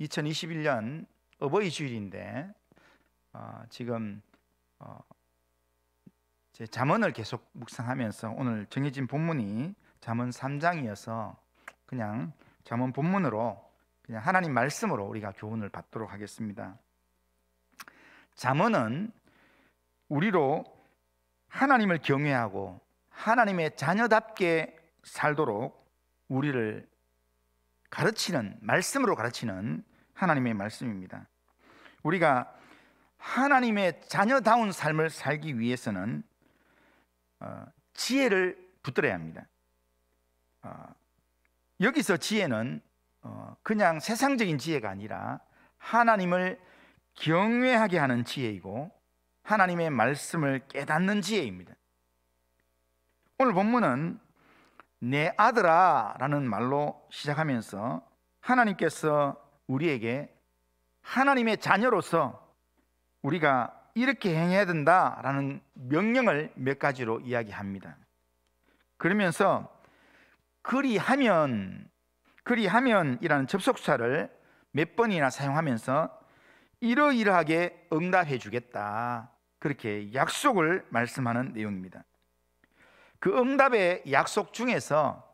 2021년 어버이 주일인데 지금 제 잠언을 계속 묵상하면서 오늘 정해진 본문이 잠언 3장이어서 그냥 잠언 본문으로 그냥 하나님 말씀으로 우리가 교훈을 받도록 하겠습니다. 잠언은 우리로 하나님을 경외하고 하나님의 자녀답게 살도록 우리를 가르치는, 말씀으로 가르치는 하나님의 말씀입니다. 우리가 하나님의 자녀다운 삶을 살기 위해서는 지혜를 붙들어야 합니다. 여기서 지혜는 그냥 세상적인 지혜가 아니라 하나님을 경외하게 하는 지혜이고 하나님의 말씀을 깨닫는 지혜입니다. 오늘 본문은 내 아들아 라는 말로 시작하면서 하나님께서 우리에게 하나님의 자녀로서 우리가 이렇게 행해야 된다라는 명령을 몇 가지로 이야기합니다. 그러면서 그리하면이라는 접속사를 몇 번이나 사용하면서 이러이러하게 응답해 주겠다, 그렇게 약속을 말씀하는 내용입니다. 그 응답의 약속 중에서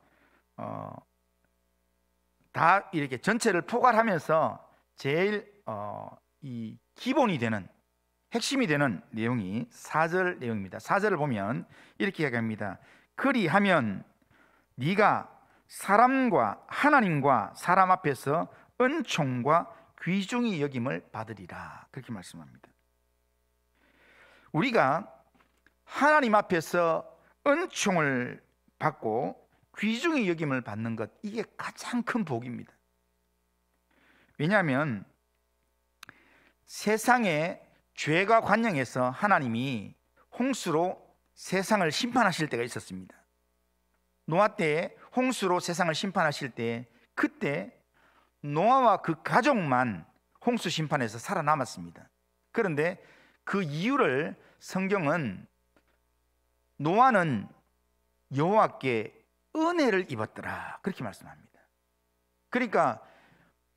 다 이렇게 전체를 포괄하면서 제일 이 기본이 되는, 핵심이 되는 내용이 4절 내용입니다. 4절을 보면 이렇게 이야기합니다. 그리하면 네가 사람과 하나님과 사람 앞에서 은총과 귀중히 여김을 받으리라, 그렇게 말씀합니다. 우리가 하나님 앞에서 은총을 받고 귀중히 여김을 받는 것, 이게 가장 큰 복입니다. 왜냐하면 세상의 죄가 관영해서 하나님이 홍수로 세상을 심판하실 때가 있었습니다. 노아 때에 홍수로 세상을 심판하실 때, 그때 노아와 그 가족만 홍수 심판에서 살아남았습니다. 그런데 그 이유를 성경은 노아는 여호와께 은혜를 입었더라, 그렇게 말씀합니다. 그러니까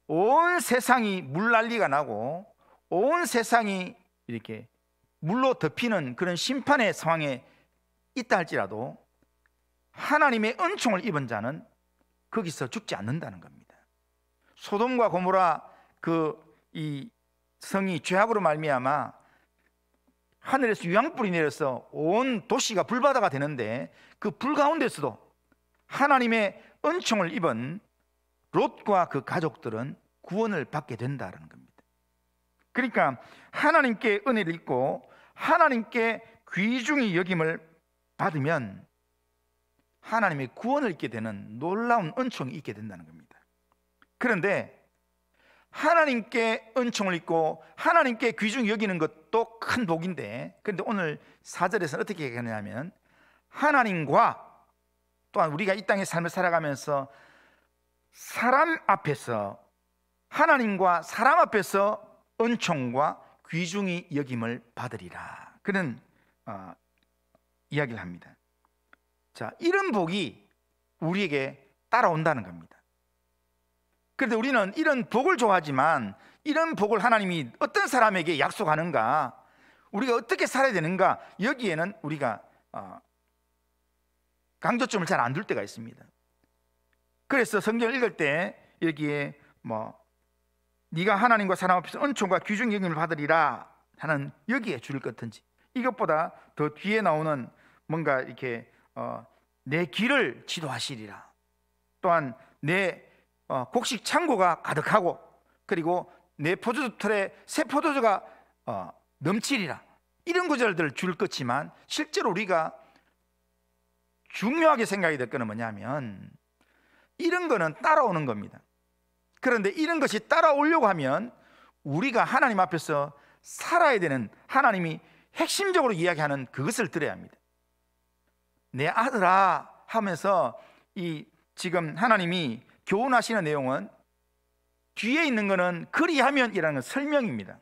온 세상이 물난리가 나고 온 세상이 이렇게 물로 덮이는 그런 심판의 상황에 있다 할지라도 하나님의 은총을 입은 자는 거기서 죽지 않는다는 겁니다. 소돔과 고모라 이 성이 죄악으로 말미암아 하늘에서 유황불이 내려서 온 도시가 불바다가 되는데 그 불 가운데서도 하나님의 은총을 입은 롯과 그 가족들은 구원을 받게 된다는 겁니다. 그러니까 하나님께 은혜를 입고 하나님께 귀중히 여김을 받으면 하나님의 구원을 입게 되는 놀라운 은총이 있게 된다는 겁니다. 그런데 하나님께 은총을 입고 하나님께 귀중히 여기는 것도 큰 복인데, 그런데 오늘 4절에서는 어떻게 얘기하냐면 하나님과 또한 우리가 이 땅의 삶을 살아가면서 사람 앞에서, 하나님과 사람 앞에서 은총과 귀중히 여김을 받으리라, 그런 이야기를 합니다. 자, 이런 복이 우리에게 따라온다는 겁니다. 그런데 우리는 이런 복을 좋아하지만 이런 복을 하나님이 어떤 사람에게 약속하는가, 우리가 어떻게 살아야 되는가, 여기에는 우리가 강조점을 잘 안 둘 때가 있습니다. 그래서 성경을 읽을 때 여기에 네가 하나님과 사람 앞에서 은총과 귀중히 여김을 받으리라 하는 여기에 줄일 것든지, 이것보다 더 뒤에 나오는 뭔가 이렇게 내 길을 지도하시리라, 또한 내 곡식 창고가 가득하고 그리고 내 포도주틀에 새 포도주가 넘치리라, 이런 구절들을 줄 것이지만 실제로 우리가 중요하게 생각이 될 것은 뭐냐면 이런 거는 따라오는 겁니다. 그런데 이런 것이 따라오려고 하면 우리가 하나님 앞에서 살아야 되는, 하나님이 핵심적으로 이야기하는 그것을 들어야 합니다. 내 아들아 하면서 이 지금 하나님이 교훈하시는 내용은 뒤에 있는 거는 그리하면이라는 건 설명입니다.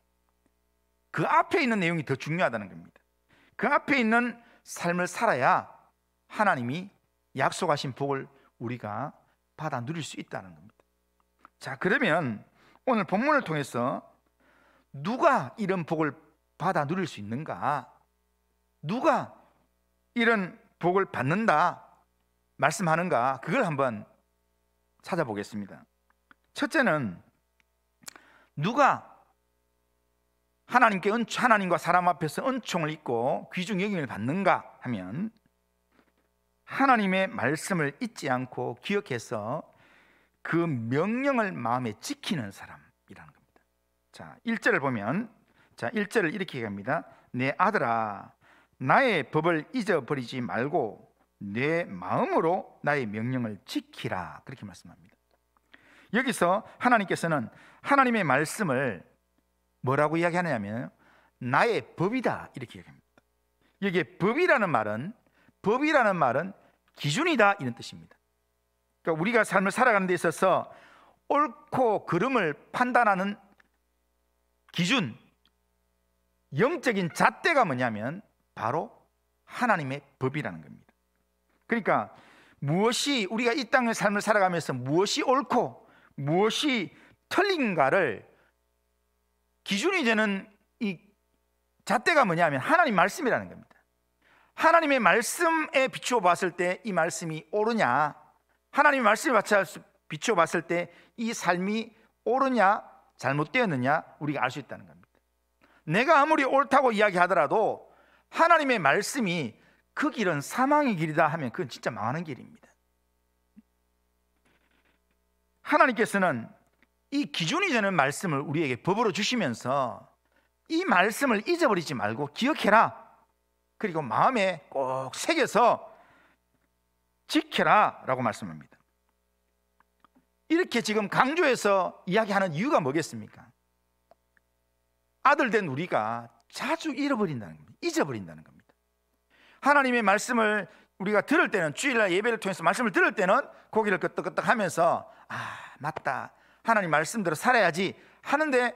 그 앞에 있는 내용이 더 중요하다는 겁니다. 그 앞에 있는 삶을 살아야 하나님이 약속하신 복을 우리가 받아 누릴 수 있다는 겁니다. 자, 그러면 오늘 본문을 통해서 누가 이런 복을 받아 누릴 수 있는가, 누가 이런 복을 받는다 말씀하는가, 그걸 한번 찾아보겠습니다. 첫째는 누가 하나님과 사람 앞에서 은총을 입고 귀중 여김을 받는가 하면 하나님의 말씀을 잊지 않고 기억해서 그 명령을 마음에 지키는 사람이라는 겁니다. 자, 1절을 보면, 자, 1절을 이렇게 얘기합니다. 내 아들아, 나의 법을 잊어버리지 말고 내 마음으로 나의 명령을 지키라, 그렇게 말씀합니다. 여기서 하나님께서는 하나님의 말씀을 뭐라고 이야기하냐면 나의 법이다, 이렇게 얘기합니다. 여기에 법이라는 말은 기준이다, 이런 뜻입니다. 그러니까 우리가 삶을 살아가는 데 있어서 옳고 그름을 판단하는 기준, 영적인 잣대가 뭐냐면 바로 하나님의 법이라는 겁니다. 그러니까 무엇이, 우리가 이 땅의 삶을 살아가면서 무엇이 옳고 무엇이 틀린가를 기준이 되는 이 잣대가 뭐냐면 하나님 말씀이라는 겁니다. 하나님의 말씀에 비추어 봤을 때 이 말씀이 옳으냐, 하나님의 말씀에 비추어 봤을 때 이 삶이 옳으냐 잘못되었느냐 우리가 알 수 있다는 겁니다. 내가 아무리 옳다고 이야기하더라도 하나님의 말씀이 그 길은 사망의 길이다 하면 그건 진짜 망하는 길입니다. 하나님께서는 이 기준이 되는 말씀을 우리에게 법으로 주시면서 이 말씀을 잊어버리지 말고 기억해라, 그리고 마음에 꼭 새겨서 지켜라 라고 말씀합니다. 이렇게 지금 강조해서 이야기하는 이유가 뭐겠습니까? 아들 된 우리가 자주 잃어버린다는 겁니다. 잊어버린다는 겁니다. 하나님의 말씀을 우리가 들을 때는, 주일날 예배를 통해서 말씀을 들을 때는 고개를 끄덕끄덕 하면서 맞다, 하나님 말씀대로 살아야지 하는데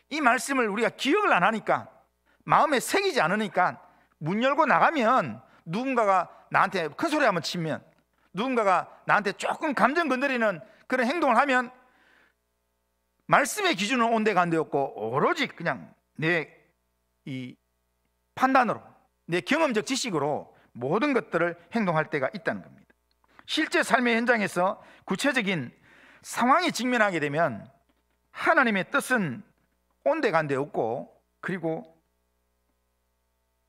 이 말씀을 우리가 기억을 안 하니까, 마음에 새기지 않으니까 문 열고 나가면 누군가가 나한테 큰 소리 한번 치면, 누군가가 나한테 조금 감정 건드리는 그런 행동을 하면 말씀의 기준은 온데간데 없고 오로지 그냥 내 이 판단으로, 내 경험적 지식으로 모든 것들을 행동할 때가 있다는 겁니다. 실제 삶의 현장에서 구체적인 상황에 직면하게 되면 하나님의 뜻은 온데간데 없고, 그리고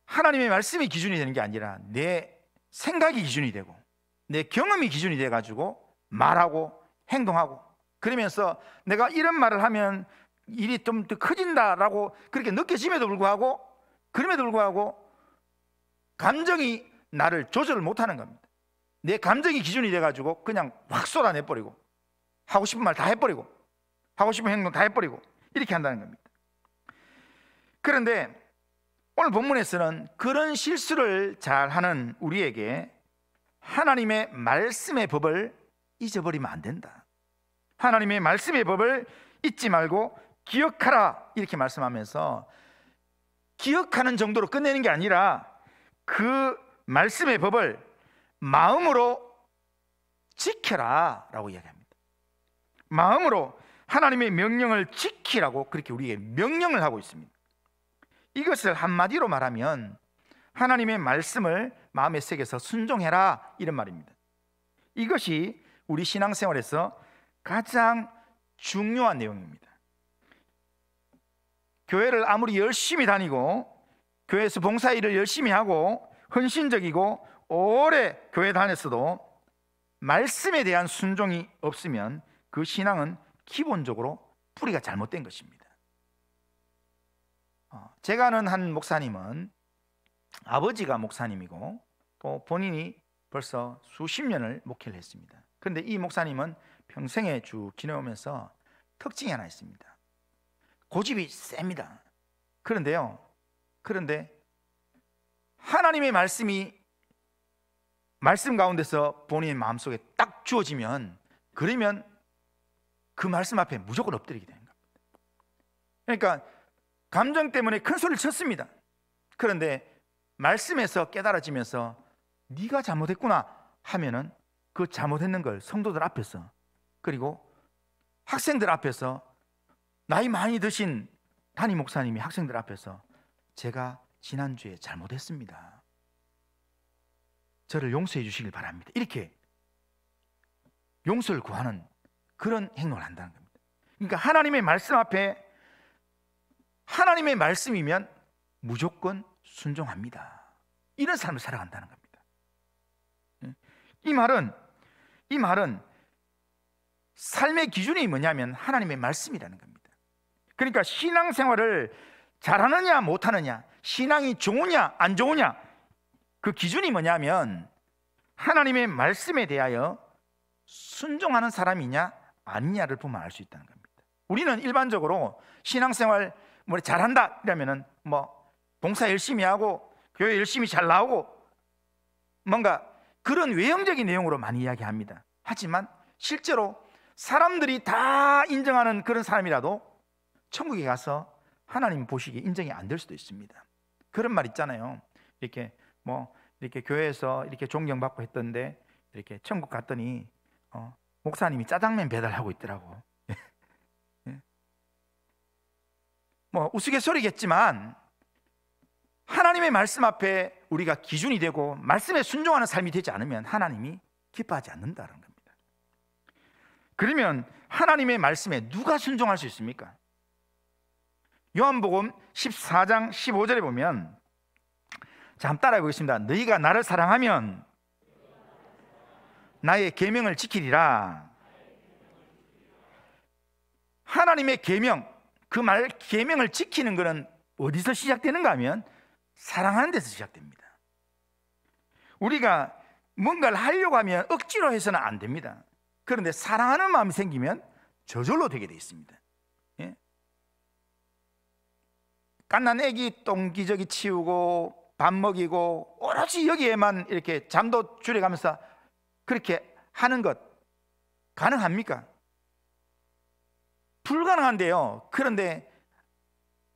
하나님의 말씀이 기준이 되는 게 아니라 내 생각이 기준이 되고 내 경험이 기준이 돼가지고 말하고 행동하고, 그러면서 내가 이런 말을 하면 일이 좀 더 커진다라고 그렇게 느껴짐에도 불구하고, 그럼에도 불구하고 감정이 나를 조절을 못하는 겁니다. 내 감정이 기준이 돼가지고 그냥 확 쏟아내버리고 하고 싶은 말 다 해버리고 하고 싶은 행동 다 해버리고 이렇게 한다는 겁니다. 그런데 오늘 본문에서는 그런 실수를 잘하는 우리에게 하나님의 말씀의 법을 잊어버리면 안 된다, 하나님의 말씀의 법을 잊지 말고 기억하라, 이렇게 말씀하면서 기억하는 정도로 끝내는 게 아니라 그 말씀의 법을 마음으로 지켜라 라고 이야기합니다. 마음으로 하나님의 명령을 지키라고 그렇게 우리에게 명령을 하고 있습니다. 이것을 한마디로 말하면 하나님의 말씀을 마음에 새겨서 순종해라, 이런 말입니다. 이것이 우리 신앙생활에서 가장 중요한 내용입니다. 교회를 아무리 열심히 다니고 교회에서 봉사일을 열심히 하고 헌신적이고 오래 교회 다녔어도 말씀에 대한 순종이 없으면 그 신앙은 기본적으로 뿌리가 잘못된 것입니다. 제가 아는 한 목사님은 아버지가 목사님이고 또 본인이 벌써 수십 년을 목회를 했습니다. 그런데 이 목사님은 평생에 쭉 지내오면서 특징이 하나 있습니다. 고집이 셉니다. 그런데 하나님의 말씀이 말씀 가운데서 본인의 마음속에 딱 주어지면, 그러면 그 말씀 앞에 무조건 엎드리게 되는 겁니다. 그러니까 감정 때문에 큰 소리를 쳤습니다. 그런데 말씀에서 깨달아지면서 네가 잘못했구나 하면은 그 잘못했는 걸 성도들 앞에서, 그리고 학생들 앞에서 나이 많이 드신 담임 목사님이 학생들 앞에서 제가 지난주에 잘못했습니다, 저를 용서해 주시길 바랍니다, 이렇게 용서를 구하는 그런 행동을 한다는 겁니다. 그러니까 하나님의 말씀 앞에, 하나님의 말씀이면 무조건 순종합니다, 이런 삶을 살아간다는 겁니다. 이 말은 삶의 기준이 뭐냐면 하나님의 말씀이라는 겁니다. 그러니까 신앙생활을 잘하느냐 못하느냐, 신앙이 좋으냐 안 좋으냐, 그 기준이 뭐냐면 하나님의 말씀에 대하여 순종하는 사람이냐 아니냐를 보면 알 수 있다는 겁니다. 우리는 일반적으로 신앙생활 뭐 잘한다 이러면은 뭐 봉사 열심히 하고 교회 열심히 잘 나오고 뭔가 그런 외형적인 내용으로 많이 이야기합니다. 하지만 실제로 사람들이 다 인정하는 그런 사람이라도 천국에 가서 하나님 보시기에 인정이 안 될 수도 있습니다. 그런 말 있잖아요. 이렇게 교회에서 이렇게 존경받고 했던데 이렇게 천국 갔더니 목사님이 짜장면 배달하고 있더라고. 뭐 우스갯소리겠지만 하나님의 말씀 앞에 우리가 기준이 되고 말씀에 순종하는 삶이 되지 않으면 하나님이 기뻐하지 않는다는 겁니다. 그러면 하나님의 말씀에 누가 순종할 수 있습니까? 요한복음 14장 15절에 보면, 자, 한번 따라해 보겠습니다. 너희가 나를 사랑하면 나의 계명을 지키리라. 하나님의 계명, 그 말 계명을 지키는 것은 어디서 시작되는가 하면 사랑하는 데서 시작됩니다. 우리가 뭔가를 하려고 하면 억지로 해서는 안 됩니다. 그런데 사랑하는 마음이 생기면 저절로 되게 되어 있습니다. 예? 갓난 애기 똥기저귀 치우고 밥 먹이고 오로지 여기에만 이렇게 잠도 줄여가면서 그렇게 하는 것 가능합니까? 불가능한데요. 그런데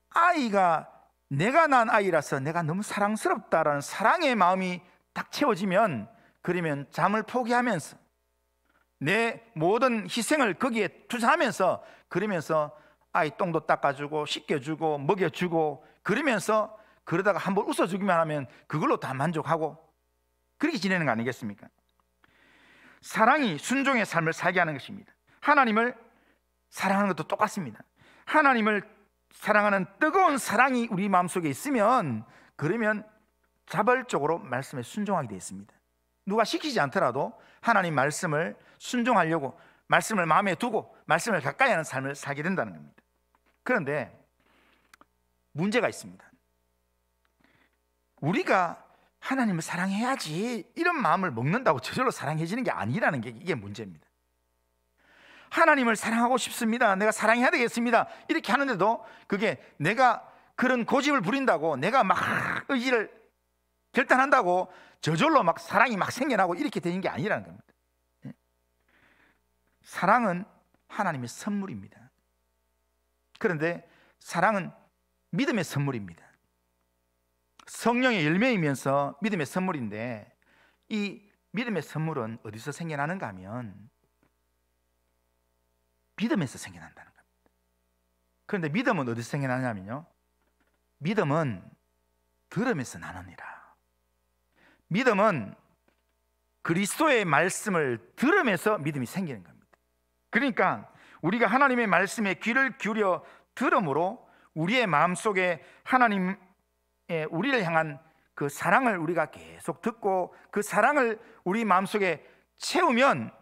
아이가 내가 낳은 아이라서 내가 너무 사랑스럽다라는 사랑의 마음이 딱 채워지면, 그러면 잠을 포기하면서 내 모든 희생을 거기에 투자하면서, 그러면서 아이 똥도 닦아주고 씻겨주고 먹여주고, 그러면서 그러다가 한번 웃어주기만 하면 그걸로 다 만족하고 그렇게 지내는 거 아니겠습니까? 사랑이 순종의 삶을 살게 하는 것입니다. 하나님을 사랑하는 것도 똑같습니다. 하나님을 사랑하는 뜨거운 사랑이 우리 마음속에 있으면, 그러면 자발적으로 말씀에 순종하게 되어 있습니다. 누가 시키지 않더라도 하나님 말씀을 순종하려고 말씀을 마음에 두고 말씀을 가까이 하는 삶을 살게 된다는 겁니다. 그런데 문제가 있습니다. 우리가 하나님을 사랑해야지 이런 마음을 먹는다고 저절로 사랑해지는 게 아니라는 게 이게 문제입니다. 하나님을 사랑하고 싶습니다, 내가 사랑해야 되겠습니다, 이렇게 하는데도 그게 내가 그런 고집을 부린다고, 내가 막 의지를 결단한다고 저절로 막 사랑이 막 생겨나고 이렇게 되는 게 아니라는 겁니다. 사랑은 하나님의 선물입니다. 그런데 사랑은 믿음의 선물입니다. 성령의 열매이면서 믿음의 선물인데, 이 믿음의 선물은 어디서 생겨나는가 하면 믿음에서 생겨난다는 겁니다. 그런데 믿음은 어디서 생겨나냐면요, 믿음은 들음에서 나느니라. 믿음은 그리스도의 말씀을 들으면서 믿음이 생기는 겁니다. 그러니까 우리가 하나님의 말씀에 귀를 기울여 들음으로 우리의 마음속에 하나님의 우리를 향한 그 사랑을 우리가 계속 듣고 그 사랑을 우리 마음속에 채우면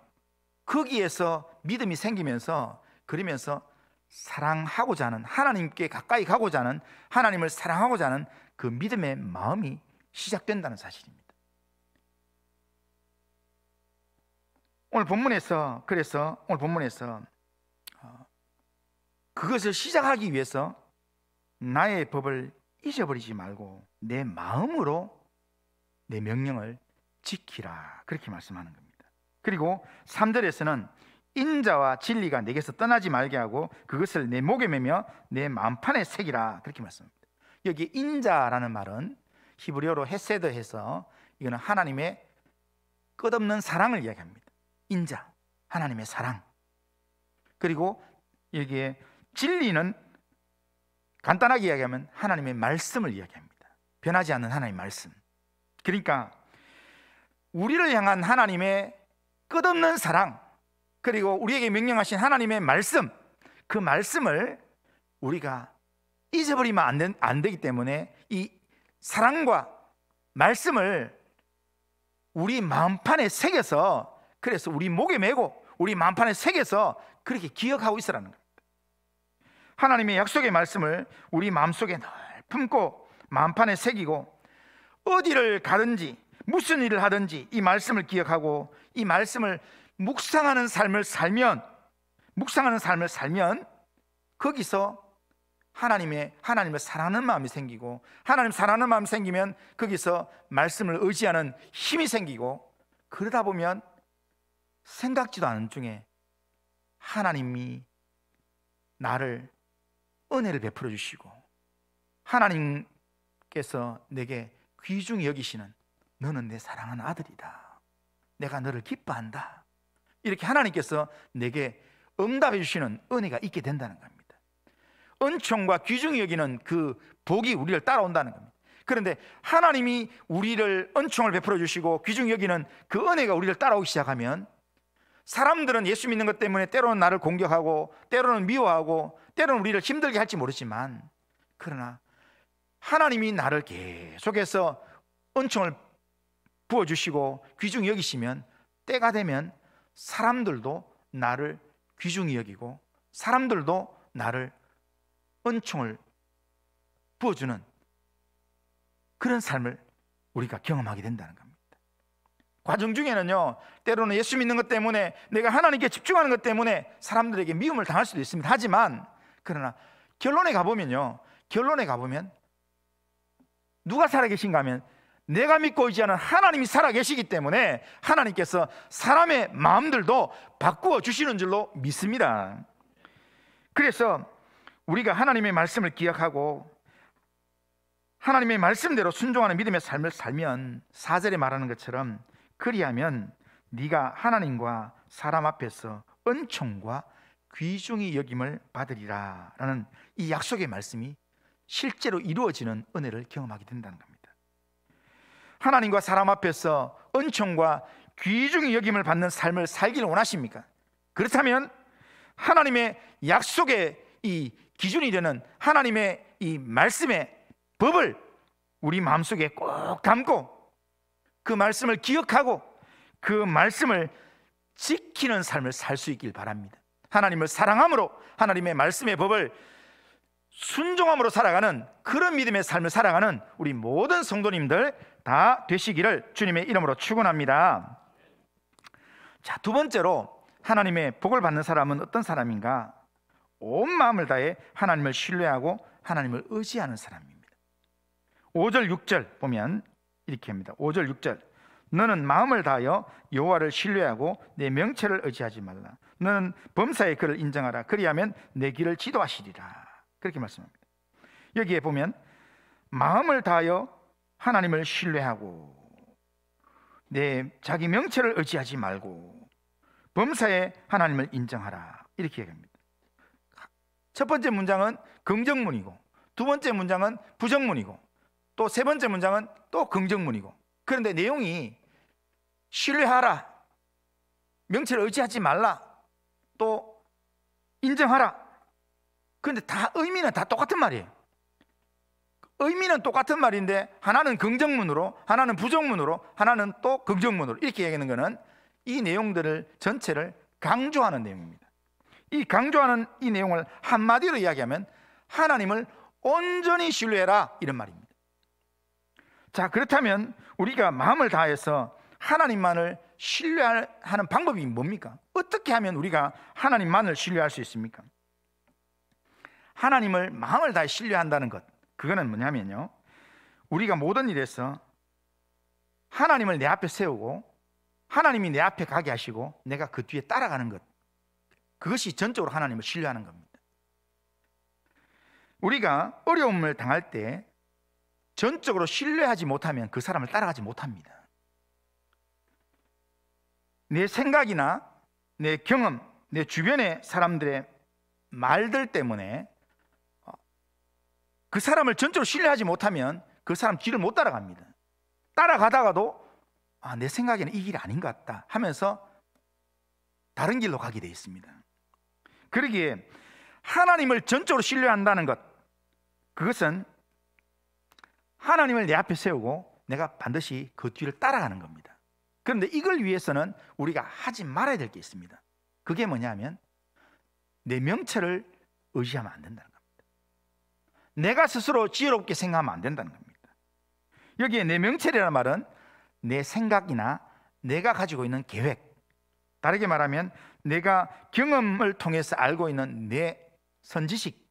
거기에서 믿음이 생기면서, 그러면서 사랑하고자 하는, 하나님께 가까이 가고자 하는, 하나님을 사랑하고자 하는 그 믿음의 마음이 시작된다는 사실입니다. 오늘 본문에서 그것을 시작하기 위해서 나의 법을 잊어버리지 말고 내 마음으로 내 명령을 지키라, 그렇게 말씀하는 겁니다. 그리고 3절에서는 인자와 진리가 내게서 떠나지 말게 하고 그것을 내 목에 매며 내 마음판에 새기라, 그렇게 말씀합니다. 여기 인자라는 말은 히브리어로 헤세드해서 이거는 하나님의 끝없는 사랑을 이야기합니다. 인자, 하나님의 사랑. 그리고 여기에 진리는 간단하게 이야기하면 하나님의 말씀을 이야기합니다. 변하지 않는 하나님의 말씀. 그러니까 우리를 향한 하나님의 끝없는 사랑, 그리고 우리에게 명령하신 하나님의 말씀, 그 말씀을 우리가 잊어버리면 안 되기 때문에 이 사랑과 말씀을 우리 마음판에 새겨서, 그래서 우리 목에 메고 우리 마음판에 새겨서 그렇게 기억하고 있으라는 겁니다. 하나님의 약속의 말씀을 우리 마음속에 늘 품고 마음판에 새기고, 어디를 가든지 무슨 일을 하든지 이 말씀을 기억하고 이 말씀을 묵상하는 삶을 살면 거기서 하나님을 사랑하는 마음이 생기고, 하나님 사랑하는 마음이 생기면 거기서 말씀을 의지하는 힘이 생기고, 그러다 보면 생각지도 않은 중에 하나님이 나를 은혜를 베풀어 주시고, 하나님께서 내게 귀중히 여기시는, 너는 내 사랑하는 아들이다, 내가 너를 기뻐한다, 이렇게 하나님께서 내게 응답해 주시는 은혜가 있게 된다는 겁니다. 은총과 귀중히 여기는 그 복이 우리를 따라온다는 겁니다. 그런데 하나님이 우리를 은총을 베풀어 주시고 귀중히 여기는 그 은혜가 우리를 따라오기 시작하면, 사람들은 예수 믿는 것 때문에 때로는 나를 공격하고 때로는 미워하고 때로는 우리를 힘들게 할지 모르지만, 그러나 하나님이 나를 계속해서 은총을 부어주시고 귀중히 여기시면, 때가 되면 사람들도 나를 귀중히 여기고 사람들도 나를 은총을 부어주는 그런 삶을 우리가 경험하게 된다는 겁니다. 과정 중에는요, 때로는 예수 믿는 것 때문에, 내가 하나님께 집중하는 것 때문에 사람들에게 미움을 당할 수도 있습니다. 하지만 그러나 결론에 가보면 누가 살아계신가 하면 내가 믿고 의지하는 하나님이 살아계시기 때문에 하나님께서 사람의 마음들도 바꾸어 주시는 줄로 믿습니다. 그래서 우리가 하나님의 말씀을 기억하고 하나님의 말씀대로 순종하는 믿음의 삶을 살면, 4절에 말하는 것처럼 그리하면 네가 하나님과 사람 앞에서 은총과 귀중히 여김을 받으리라 라는 이 약속의 말씀이 실제로 이루어지는 은혜를 경험하게 된다는 겁니다. 하나님과 사람 앞에서 은총과 귀중히 여김을 받는 삶을 살기를 원하십니까? 그렇다면 하나님의 약속의 이 기준이 되는 하나님의 이 말씀의 법을 우리 마음속에 꼭 담고 그 말씀을 기억하고 그 말씀을 지키는 삶을 살 수 있길 바랍니다. 하나님을 사랑함으로 하나님의 말씀의 법을 순종함으로 살아가는 그런 믿음의 삶을 살아가는 우리 모든 성도님들 다 되시기를 주님의 이름으로 축원합니다. 자, 두 번째로 하나님의 복을 받는 사람은 어떤 사람인가? 온 마음을 다해 하나님을 신뢰하고 하나님을 의지하는 사람입니다. 5절 6절 보면 이렇게 합니다. 5절 6절, 너는 마음을 다하여 여호와를 신뢰하고 내 명체를 의지하지 말라. 너는 범사에 그를 인정하라. 그리하면 내 길을 지도하시리라. 그렇게 말씀합니다. 여기에 보면 마음을 다하여 하나님을 신뢰하고 내 자기 명체를 의지하지 말고 범사에 하나님을 인정하라, 이렇게 얘기합니다. 첫 번째 문장은 긍정문이고, 두 번째 문장은 부정문이고, 또 세 번째 문장은 또 긍정문이고, 그런데 내용이 신뢰하라, 명체를 의지하지 말라, 또 인정하라. 그런데 다 의미는 다 똑같은 말이에요. 의미는 똑같은 말인데 하나는 긍정문으로, 하나는 부정문으로, 하나는 또 긍정문으로 이렇게 얘기하는 것은 이 내용들을 전체를 강조하는 내용입니다. 이 강조하는 이 내용을 한마디로 이야기하면 하나님을 온전히 신뢰해라, 이런 말입니다. 자, 그렇다면 우리가 마음을 다해서 하나님만을 신뢰하는 방법이 뭡니까? 어떻게 하면 우리가 하나님만을 신뢰할 수 있습니까? 하나님을 마음을 다해 신뢰한다는 것, 그거는 뭐냐면요, 우리가 모든 일에서 하나님을 내 앞에 세우고 하나님이 내 앞에 가게 하시고 내가 그 뒤에 따라가는 것, 그것이 전적으로 하나님을 신뢰하는 겁니다. 우리가 어려움을 당할 때 전적으로 신뢰하지 못하면 그 사람을 따라가지 못합니다. 내 생각이나 내 경험, 내 주변의 사람들의 말들 때문에 그 사람을 전적으로 신뢰하지 못하면 그 사람 길을 못 따라갑니다. 따라가다가도 내 생각에는 이 길이 아닌 것 같다 하면서 다른 길로 가게 되어 있습니다. 그러기에 하나님을 전적으로 신뢰한다는 것, 그것은 하나님을 내 앞에 세우고 내가 반드시 그 뒤를 따라가는 겁니다. 그런데 이걸 위해서는 우리가 하지 말아야 될 게 있습니다. 그게 뭐냐면 내 명철을 의지하면 안 된다는 겁니다. 내가 스스로 지혜롭게 생각하면 안 된다는 겁니다. 여기에 내 명철이라는 말은 내 생각이나 내가 가지고 있는 계획, 다르게 말하면 내가 경험을 통해서 알고 있는 내 선지식,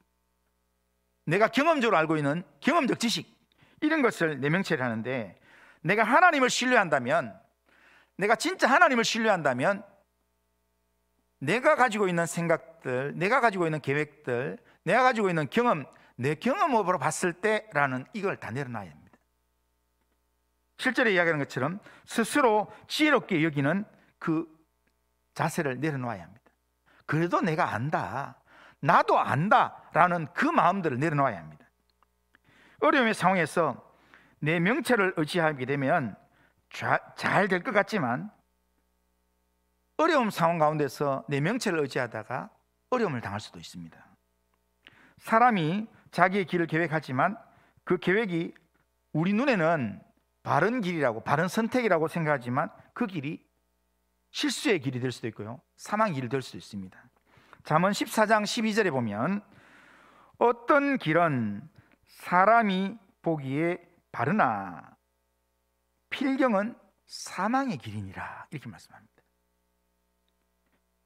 내가 경험적으로 알고 있는 경험적 지식, 이런 것을 내 명철이라 하는데, 내가 하나님을 신뢰한다면, 내가 진짜 하나님을 신뢰한다면 내가 가지고 있는 생각들, 내가 가지고 있는 계획들, 내가 가지고 있는 경험, 내 경험으로 봤을 때라는 이걸 다 내려놔야 합니다. 실제로 이야기하는 것처럼 스스로 지혜롭게 여기는 그 자세를 내려놓아야 합니다. 그래도 내가 안다, 나도 안다라는 그 마음들을 내려놓아야 합니다. 어려움의 상황에서 내 명철을 의지하게 되면 잘 될 것 같지만, 어려움 상황 가운데서 내 명철을 의지하다가 어려움을 당할 수도 있습니다. 사람이 자기의 길을 계획하지만 그 계획이 우리 눈에는 바른 길이라고, 바른 선택이라고 생각하지만 그 길이 실수의 길이 될 수도 있고요, 사망의 길이 될 수도 있습니다. 잠언 14장 12절에 보면 어떤 길은 사람이 보기에 바르나 필경은 사망의 길이니라, 이렇게 말씀합니다.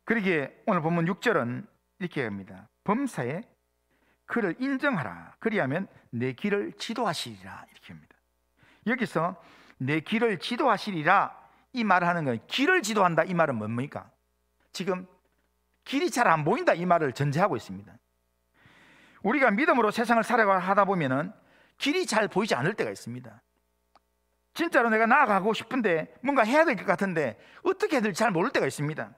그러기에 오늘 본문 6절은 이렇게 합니다. 범사에 그를 인정하라, 그리하면 내 길을 지도하시리라, 이렇게 합니다. 여기서 내 길을 지도하시리라 이 말을 하는 건, 길을 지도한다 이 말은 뭡니까? 지금 길이 잘 안 보인다 이 말을 전제하고 있습니다. 우리가 믿음으로 세상을 살아가다 보면은 길이 잘 보이지 않을 때가 있습니다. 진짜로 내가 나아가고 싶은데 뭔가 해야 될 것 같은데 어떻게 해야 될지 잘 모를 때가 있습니다.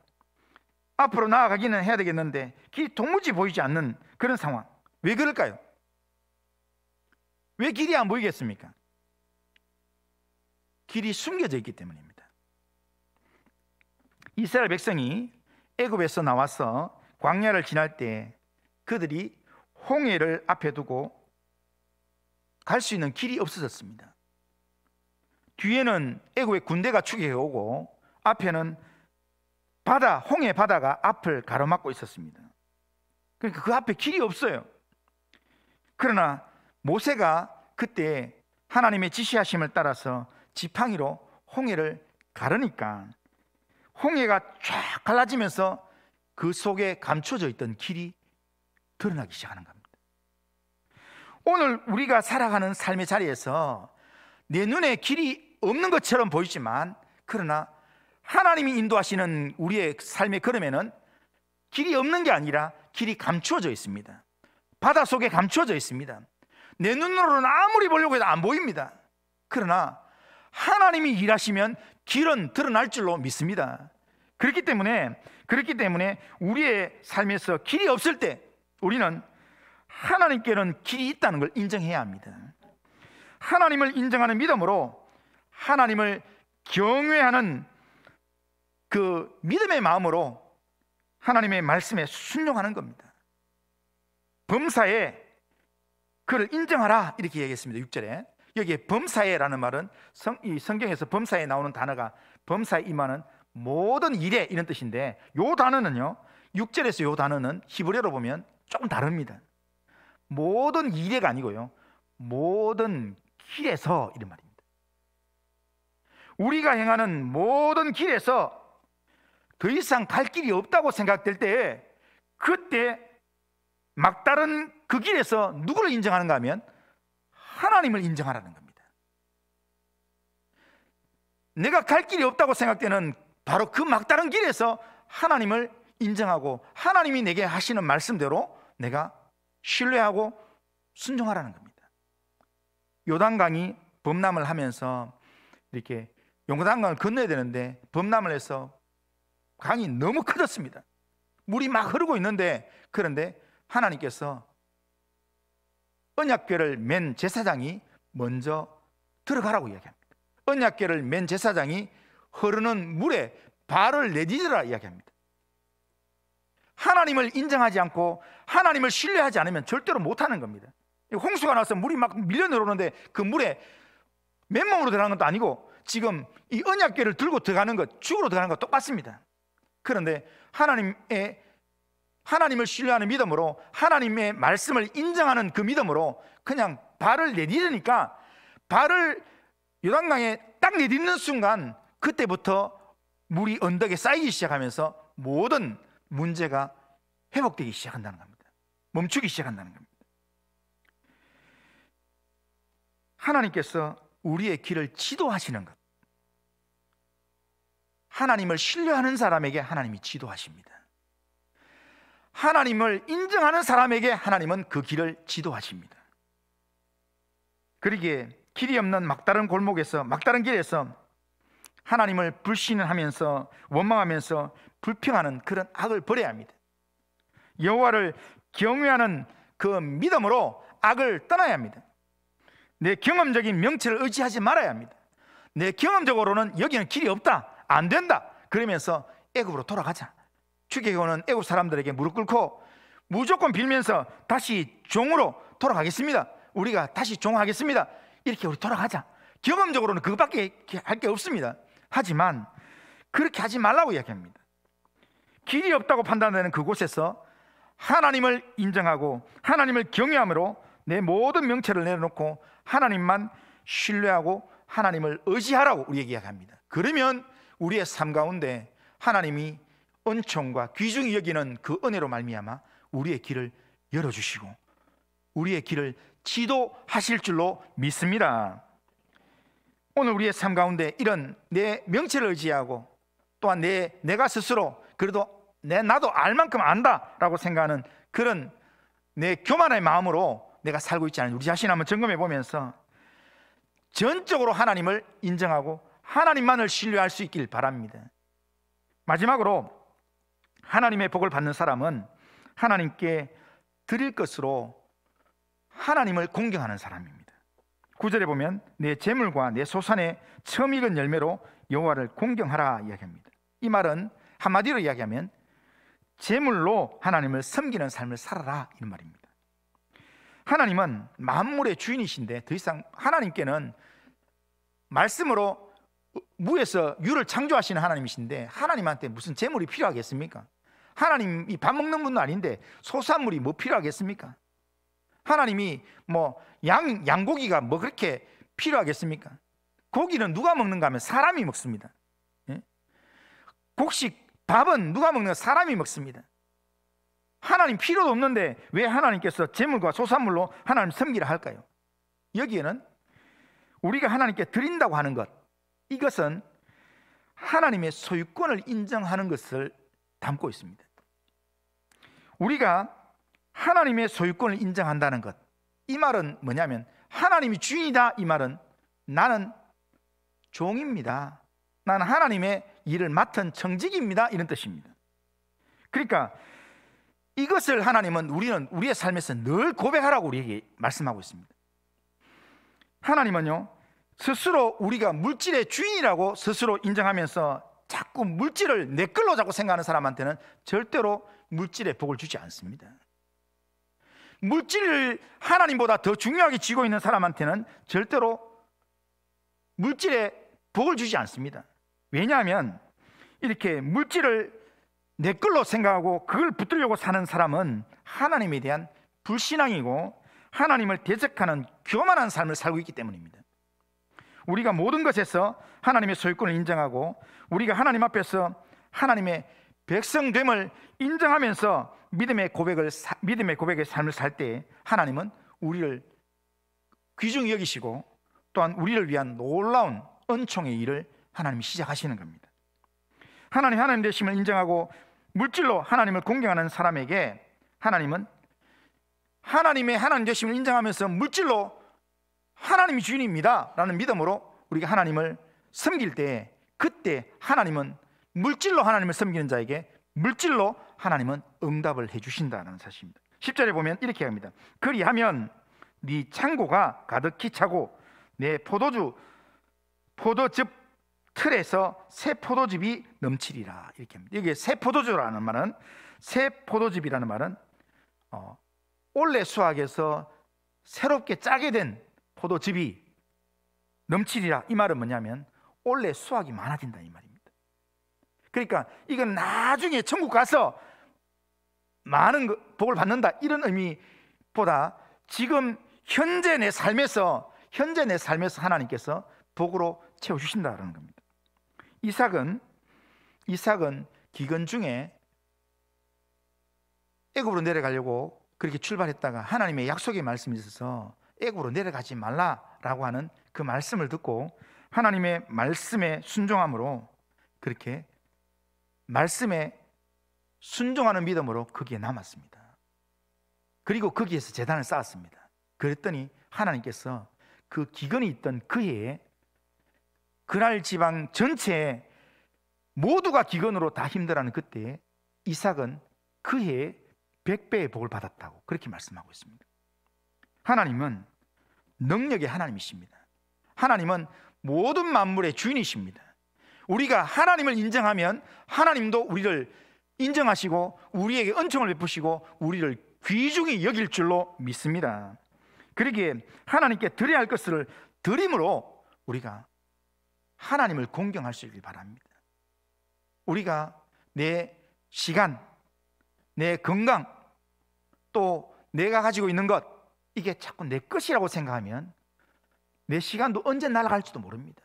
앞으로 나아가기는 해야 되겠는데 길이 도무지 보이지 않는 그런 상황. 왜 그럴까요? 왜 길이 안 보이겠습니까? 길이 숨겨져 있기 때문입니다. 이스라엘 백성이 애굽에서 나와서 광야를 지날 때 그들이 홍해를 앞에 두고 갈 수 있는 길이 없어졌습니다. 뒤에는 애굽의 군대가 추격해 오고 앞에는 바다, 홍해 바다가 앞을 가로막고 있었습니다. 그러니까 그 앞에 길이 없어요. 그러나 모세가 그때 하나님의 지시하심을 따라서 지팡이로 홍해를 가르니까 홍해가 쫙 갈라지면서 그 속에 감춰져 있던 길이 드러나기 시작하는 겁니다. 오늘 우리가 살아가는 삶의 자리에서 내 눈에 길이 없는 것처럼 보이지만, 그러나 하나님이 인도하시는 우리의 삶의 걸음에는 길이 없는 게 아니라 길이 감추어져 있습니다. 바다 속에 감추어져 있습니다. 내 눈으로는 아무리 보려고 해도 안 보입니다. 그러나 하나님이 일하시면 길은 드러날 줄로 믿습니다. 그렇기 때문에 우리의 삶에서 길이 없을 때 우리는 하나님께는 길이 있다는 걸 인정해야 합니다. 하나님을 인정하는 믿음으로 하나님을 경외하는 그 믿음의 마음으로 하나님의 말씀에 순종하는 겁니다. 범사에 그를 인정하라, 이렇게 얘기했습니다. 6절에. 여기에 범사에라는 말은 이 성경에서 범사에 나오는 단어가 범사에 임하는 모든 일에, 이런 뜻인데, 이 단어는요, 6절에서 이 단어는 히브리어로 보면 조금 다릅니다. 모든 일에가 아니고요, 모든 길에서, 이런 말입니다. 우리가 행하는 모든 길에서 더 이상 갈 길이 없다고 생각될 때, 그때 막다른 그 길에서 누구를 인정하는가 하면 하나님을 인정하라는 겁니다. 내가 갈 길이 없다고 생각되는 바로 그 막다른 길에서 하나님을 인정하고 하나님이 내게 하시는 말씀대로 내가 신뢰하고 순종하라는 겁니다. 요단강이 범람을 하면서 이렇게 요단강을 건너야 되는데 범람을 해서 강이 너무 커졌습니다. 물이 막 흐르고 있는데, 그런데 하나님께서 언약궤를 맨 제사장이 먼저 들어가라고 이야기합니다. 언약궤를 맨 제사장이 흐르는 물에 발을 내디디라 이야기합니다. 하나님을 인정하지 않고 하나님을 신뢰하지 않으면 절대로 못하는 겁니다. 홍수가 나서 물이 막 밀려 내려오는데 그 물에 맨몸으로 들어가는 것도 아니고 지금 이 언약궤를 들고 들어가는 것, 죽으로 들어가는 것 똑같습니다. 그런데 하나님을 신뢰하는 믿음으로, 하나님의 말씀을 인정하는 그 믿음으로 그냥 발을 내디디니까, 발을 요단강에 딱 내딛는 순간 그때부터 물이 언덕에 쌓이기 시작하면서 모든 문제가 회복되기 시작한다는 겁니다. 멈추기 시작한다는 겁니다. 하나님께서 우리의 길을 지도하시는 것, 하나님을 신뢰하는 사람에게 하나님이 지도하십니다. 하나님을 인정하는 사람에게 하나님은 그 길을 지도하십니다. 그러기에 길이 없는 막다른 골목에서, 막다른 길에서 하나님을 불신하면서 원망하면서 불평하는 그런 악을 버려야 합니다. 여호와를 경외하는 그 믿음으로 악을 떠나야 합니다. 내 경험적인 명체를 의지하지 말아야 합니다. 내 경험적으로는 여기는 길이 없다, 안 된다, 그러면서 애굽으로 돌아가자. 출애굽은 애굽 사람들에게 무릎 꿇고 무조건 빌면서 다시 종으로 돌아가겠습니다, 우리가 다시 종하겠습니다, 이렇게 우리 돌아가자. 경험적으로는 그것밖에 할 게 없습니다. 하지만 그렇게 하지 말라고 이야기합니다. 길이 없다고 판단되는 그곳에서 하나님을 인정하고 하나님을 경외함으로 내 모든 명체를 내려놓고 하나님만 신뢰하고 하나님을 의지하라고 우리에게 이야기합니다. 그러면 우리의 삶 가운데 하나님이 은총과 귀중히 여기는 그 은혜로 말미암아 우리의 길을 열어주시고 우리의 길을 지도하실 줄로 믿습니다. 오늘 우리의 삶 가운데 이런 내 명체를 의지하고 또한 내가 스스로 그래도 나도 알 만큼 안다라고 생각하는 그런 내 교만의 마음으로 내가 살고 있지 않은 우리 자신 한번 점검해 보면서 전적으로 하나님을 인정하고 하나님만을 신뢰할 수 있길 바랍니다. 마지막으로 하나님의 복을 받는 사람은 하나님께 드릴 것으로 하나님을 공경하는 사람입니다. 9절에 보면 내 재물과 내 소산의 처음 익은 열매로 여호와를 공경하라 이야기합니다. 이 말은 한마디로 이야기하면 재물로 하나님을 섬기는 삶을 살아라, 이런 말입니다. 하나님은 만물의 주인이신데 더 이상 하나님께는 말씀으로 무에서 유를 창조하시는 하나님이신데 하나님한테 무슨 재물이 필요하겠습니까? 하나님이 밥 먹는 분도 아닌데 소산물이 뭐 필요하겠습니까? 하나님이 뭐 양고기가 뭐 그렇게 필요하겠습니까? 고기는 누가 먹는가 하면 사람이 먹습니다. 곡식 밥은 누가 먹는가? 사람이 먹습니다. 하나님 필요도 없는데 왜 하나님께서 재물과 소산물로 하나님 섬기라 할까요? 여기에는 우리가 하나님께 드린다고 하는 것, 이것은 하나님의 소유권을 인정하는 것을 담고 있습니다. 우리가 하나님의 소유권을 인정한다는 것, 이 말은 뭐냐면 하나님이 주인이다, 이 말은 나는 종입니다, 나는 하나님의 일을 맡은 청직입니다, 이런 뜻입니다. 그러니까 이것을 하나님은 우리는 우리의 삶에서 늘 고백하라고 우리에게 말씀하고 있습니다. 하나님은요, 스스로 우리가 물질의 주인이라고 스스로 인정하면서 자꾸 물질을 내 걸로 자꾸 생각하는 사람한테는 절대로 물질의 복을 주지 않습니다. 물질을 하나님보다 더 중요하게 쥐고 있는 사람한테는 절대로 물질의 복을 주지 않습니다. 왜냐하면 이렇게 물질을 내 걸로 생각하고 그걸 붙들려고 사는 사람은 하나님에 대한 불신앙이고 하나님을 대적하는 교만한 삶을 살고 있기 때문입니다. 우리가 모든 것에서 하나님의 소유권을 인정하고 우리가 하나님 앞에서 하나님의 백성됨을 인정하면서 믿음의 고백의 삶을 살 때 하나님은 우리를 귀중히 여기시고 또한 우리를 위한 놀라운 은총의 일을 하나님이 시작하시는 겁니다. 하나님 되심을 인정하고 물질로 하나님을 공경하는 사람에게 하나님은 하나님의 하나님 되심을 인정하면서 물질로 하나님이 주인입니다 라는 믿음으로 우리가 하나님을 섬길 때, 그때 하나님은 물질로 하나님을 섬기는 자에게 물질로 하나님은 응답을 해주신다는 사실입니다. 10절에 보면 이렇게 합니다. 그리하면 네 창고가 가득히 차고 내 포도즙 틀에서 새 포도즙이 넘치리라. 이렇게 합니다. 여기 새 포도즙이라는 말은 올해 수확에서 새롭게 짜게 된 포도즙이 넘치리라. 이 말은 뭐냐면 올해 수확이 많아진다 이 말입니다. 그러니까 이건 나중에 천국 가서 많은 복을 받는다 이런 의미보다 지금 현재 내 삶에서 하나님께서 복으로 채워주신다는 겁니다. 이삭은 기근 중에 애굽으로 내려가려고 그렇게 출발했다가 하나님의 약속의 말씀이 있어서 애굽으로 내려가지 말라라고 하는 그 말씀을 듣고 하나님의 말씀에 순종함으로 그렇게 말씀에 순종하는 믿음으로 거기에 남았습니다. 그리고 거기에서 제단을 쌓았습니다. 그랬더니 하나님께서 그 기근이 있던 그 해에 그날 지방 전체에 모두가 기근으로 다 힘들어하는 그때에 이삭은 그 해에 100배의 복을 받았다고 그렇게 말씀하고 있습니다. 하나님은 능력의 하나님이십니다. 하나님은 모든 만물의 주인이십니다. 우리가 하나님을 인정하면 하나님도 우리를 인정하시고 우리에게 은총을 베푸시고 우리를 귀중히 여길 줄로 믿습니다. 그러기에 하나님께 드려야 할 것을 드림으로 우리가 하나님을 공경할 수 있길 바랍니다. 우리가 내 시간, 내 건강, 또 내가 가지고 있는 것, 이게 자꾸 내 것이라고 생각하면 내 시간도 언제 날아갈지도 모릅니다.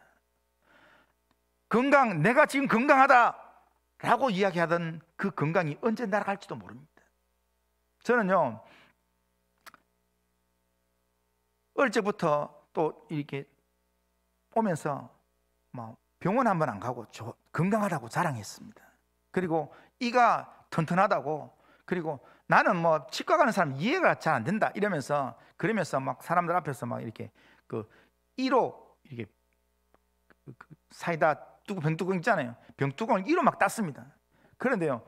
건강, 내가 지금 건강하다라고 이야기하던 그 건강이 언제 날아갈지도 모릅니다. 저는요, 어릴 적부터 또 이렇게 오면서 병원 한 번 안 가고 건강하다고 자랑했습니다. 그리고 이가 튼튼하다고, 그리고 나는 치과 가는 사람 이해가 잘 안 된다 그러면서 막 사람들 앞에서 막 이렇게 이로 이렇게 사이다 병뚜껑 있잖아요. 병뚜껑을 이로 막 땄습니다. 그런데요,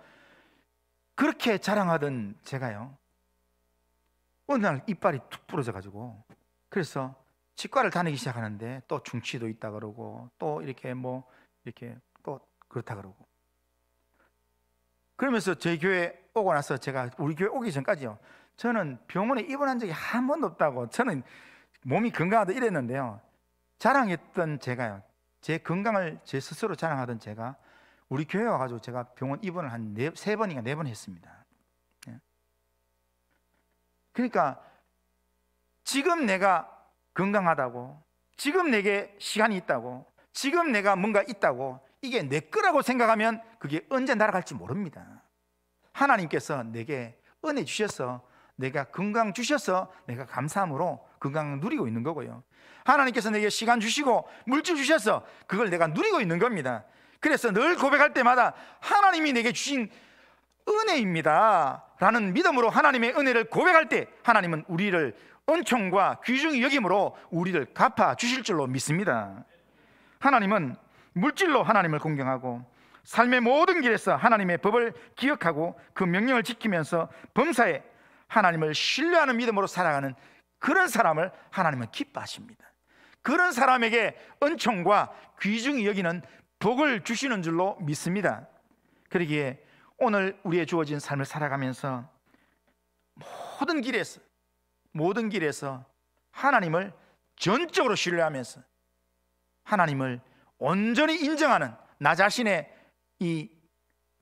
그렇게 자랑하던 제가요, 어느 날 이빨이 툭 부러져 가지고 그래서 치과를 다니기 시작하는데 또 중치도 있다 그러고 또 이렇게 이렇게 또 그렇다 그러고, 그러면서 저희 교회 오고 나서 제가 우리 교회 오기 전까지요, 저는 병원에 입원한 적이 한 번도 없다고, 저는 몸이 건강하다 이랬는데요, 자랑했던 제가요, 제 건강을 제 스스로 자랑하던 제가 우리 교회 와가지고 제가 병원 입원을 한 3번인가 4번 했습니다. 그러니까 지금 내가 건강하다고, 지금 내게 시간이 있다고, 지금 내가 뭔가 있다고, 이게 내 거라고 생각하면 그게 언제 날아갈지 모릅니다. 하나님께서 내게 은혜 주셔서, 내가 건강 주셔서 내가 감사함으로 건강을 누리고 있는 거고요, 하나님께서 내게 시간 주시고 물질 주셔서 그걸 내가 누리고 있는 겁니다. 그래서 늘 고백할 때마다 하나님이 내게 주신 은혜입니다 라는 믿음으로 하나님의 은혜를 고백할 때 하나님은 우리를 은총과 귀중히 여김으로 우리를 갚아 주실 줄로 믿습니다. 하나님은 물질로 하나님을 공경하고 삶의 모든 길에서 하나님의 법을 기억하고 그 명령을 지키면서 범사에 하나님을 신뢰하는 믿음으로 살아가는 그런 사람을 하나님은 기뻐하십니다. 그런 사람에게 은총과 귀중히 여기는 복을 주시는 줄로 믿습니다. 그러기에 오늘 우리의 주어진 삶을 살아가면서 모든 길에서 하나님을 전적으로 신뢰하면서 하나님을 온전히 인정하는 나 자신의 이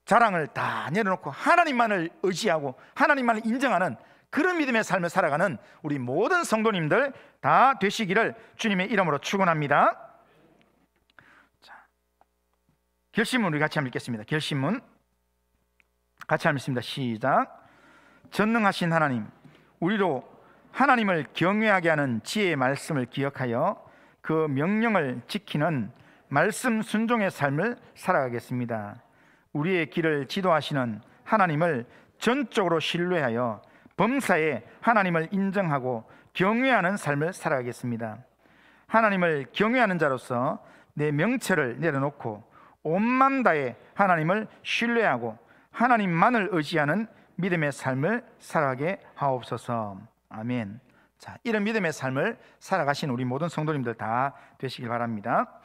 자랑을 다 내려놓고 하나님만을 의지하고 하나님만을 인정하는 그런 믿음의 삶을 살아가는 우리 모든 성도님들 다 되시기를 주님의 이름으로 축원합니다. 자, 결심문 우리 같이 한번 읽겠습니다. 결심문 같이 한번 읽습니다. 시작. 전능하신 하나님, 우리로 하나님을 경외하게 하는 지혜의 말씀을 기억하여 그 명령을 지키는 말씀 순종의 삶을 살아가겠습니다. 우리의 길을 지도하시는 하나님을 전적으로 신뢰하여 범사에 하나님을 인정하고 경외하는 삶을 살아가겠습니다. 하나님을 경외하는 자로서 내 명체를 내려놓고 온 마음 다해 하나님을 신뢰하고 하나님만을 의지하는 믿음의 삶을 살아가게 하옵소서. 아멘. 자, 이런 믿음의 삶을 살아가신 우리 모든 성도님들 다 되시길 바랍니다.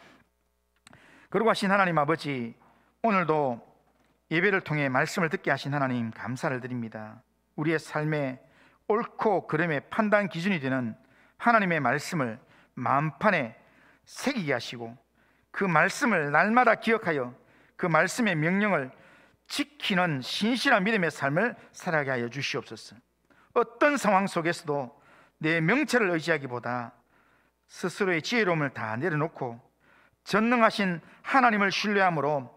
거룩하신 하나님 아버지, 오늘도 예배를 통해 말씀을 듣게 하신 하나님 감사를 드립니다. 우리의 삶에 옳고 그름의 판단 기준이 되는 하나님의 말씀을 마음판에 새기게 하시고 그 말씀을 날마다 기억하여 그 말씀의 명령을 지키는 신실한 믿음의 삶을 살아가게 하여 주시옵소서. 어떤 상황 속에서도 내 명체를 의지하기보다 스스로의 지혜로움을 다 내려놓고 전능하신 하나님을 신뢰함으로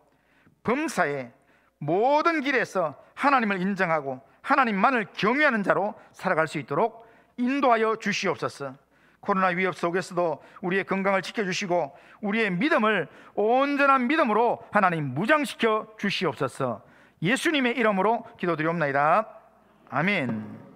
범사의 모든 길에서 하나님을 인정하고 하나님만을 경외하는 자로 살아갈 수 있도록 인도하여 주시옵소서. 코로나 위협 속에서도 우리의 건강을 지켜주시고 우리의 믿음을 온전한 믿음으로 하나님 무장시켜 주시옵소서. 예수님의 이름으로 기도드리옵나이다. 아멘.